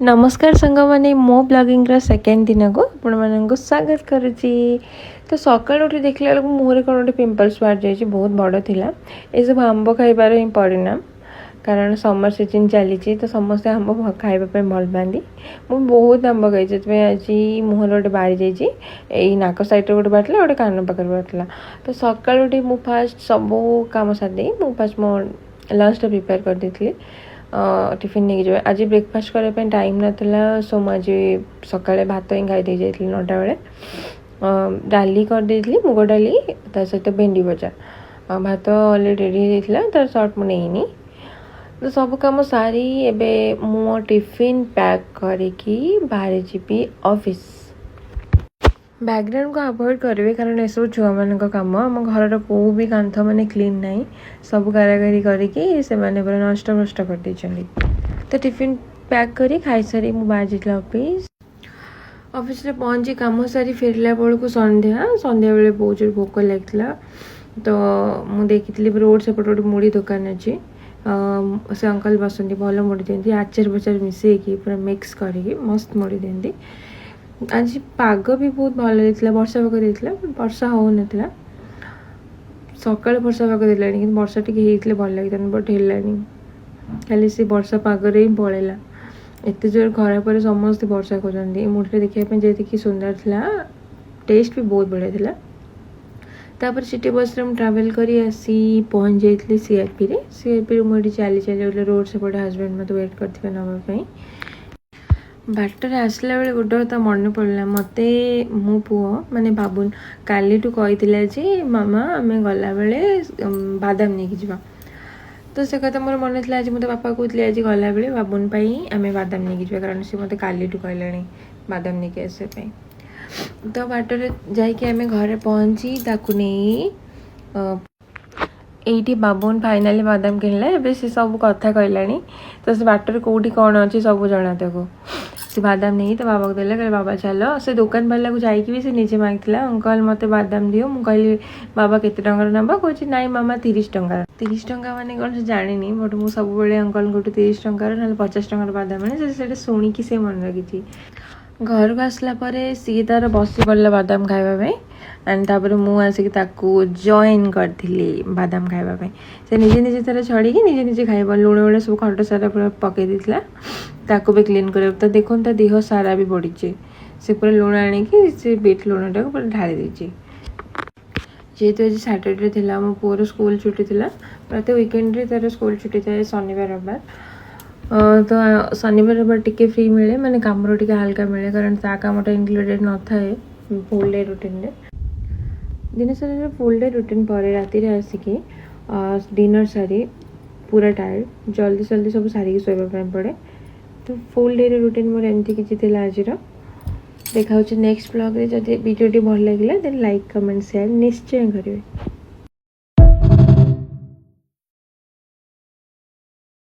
नमस्कार सांग मैंने मो ब्लॉगिंग सेकेंड दिन को आपण स्वागत करुच्ची। तो सकाल उठी देखला बेलू मुहर कौन गोटे पिंपल्स बाहर जाइए बहुत बड़ थिला। ये सब आंब खाइबार ही परिणाम कारण समर सीजन चली तो समस्ते आंब खाइबा भल पाती। मुझे बहुत आंब खाई आज मुहर गोटे बाहरी जाइए नाक साइड गोटे बाहर गोटे कान पाखे बाहर। तो सकाल उठी मु फास्ट सब कम सारी मु फास्ट मो लंच प्रिपेयर कर देती टिफिन नहीं जाए। आज ब्रेकफास्ट करने टाइम नाला सो मुझे सका भात ही खाई दे जाइए 9टा बेले। डाली कर मुग डाली सहित भेंडी भजा भात अलरेडी रेडी होता तार सर्ट मुझे तो सब कम सारी एबे मो टिफिन पैक करके बाहर जीवी ऑफिस। बैकग्राउंड को अवॉइड करेंगे कारण ये सब छुआ मान कम आम घर को भी कांथ मैंने क्लीन ना सब कारागारी करके से पूरा नष्ट नष्ट कर देछंदी। तो टिफिन पैक करी खाई सारी मु बाहर जाइला ऑफिस रे पहुंची काम सारी फेरला बेलू को संध्या बेले बहुत जोर भोक लगता। तो मुझे देखी रोड सेपट गोटे मुड़ी दुकान अच्छी से अंकल बसती भल मुड़ी दिखती आचार बचार मिसेकी पूरा मिक्स करके मस्त मुड़ी दिखती। आज पाग भी बहुत भल देता वर्षा पाग देता वर्षा हो ना सका वर्षा पाग देला कि वर्षा टी भल लगी बट है खाली से वर्षा पागरे ही पड़ेगा। एत जोर खरा पर समस्त वर्षा करते मुठे देखा जी सुंदर था टेस्ट भी बहुत बढ़िया था। तापर सिटी बस में ट्रावेल करी आसी पहुँच जाइए सीआरपी मुझे चली चली रोड सेपटे हजबैंड मत वेट करते नापी बाटर आसला बेले गोटे कथा मन पड़ा मत मो पुओ माने बाबुन काली कही मामा आम गला बेले बादाम नहीं जावा। तो से कथा मोर मन था आज मत बापा कहते आज गला बेले बाबुन आम बादाम नहीं जावा कारण सी मत काली कहला बादाम नहीं आसपा। तो बाटर जाकि आम घर पहुँची नहीं एटी बाबुन फाइनाली बादाम किणला एबे से सब कथा कहला। तो से बाटर कौटी कौन अच्छी सब जना ताको से बादाम नहीं तो बाबा को देला कहे बाबा चलो से दुकान वाला को जाइए भी से निजे मांगला अंकल मत बादाम दियो मु कहली बाबा केते टंकार नबा कहछि नाई मामा 30 टंका माने कौन से जानी बट मु सब बेले अंकल को 30 टंकार ना 50 टंकार बादाम आने से शुणिकी से मन रखी। घर को आसला सी तार बसी पड़ा बादाम खाइबा एंड तापर मु आसिक जॉइन करी बादाम खाइबा से निजे निजे तार छड़ी निजे निजे खाइब लुण बेले सब खट सारा पूरा पकई देता ताको भी क्लीन कर। तो देखो देह सारा भी बढ़ी से पूरा लुण आणिकी से बीट लुण टाक पूरा ढाली देची। जेहेतु आज सैटरडे थिला मो पुअर स्कूल छुट्टी थिला प्रति वीकेंड रे तार स्कूल छुट्टी थाए शनिवार रविवार। तो शनिवार रविवार टिके फ्री मिले माने काम टिके हल्का मिले कारण ता कामटा इनक्लूडेड न थाए फुल डे रूटीन रे। दिन सारा फुल डे रूटीन पर राति रे आसिकी डिनर सारी पूरा टायर्ड जल्दी जल्दी सब सारिकी शोवा पड़े। तो फुल डे रूटीन मोर एमती किछि थिला आज देखा नेक्स्ट ब्लॉग रे जदि वीडियो भल लगिला देन लाइक कमेंट शेयर निश्चय करिवे।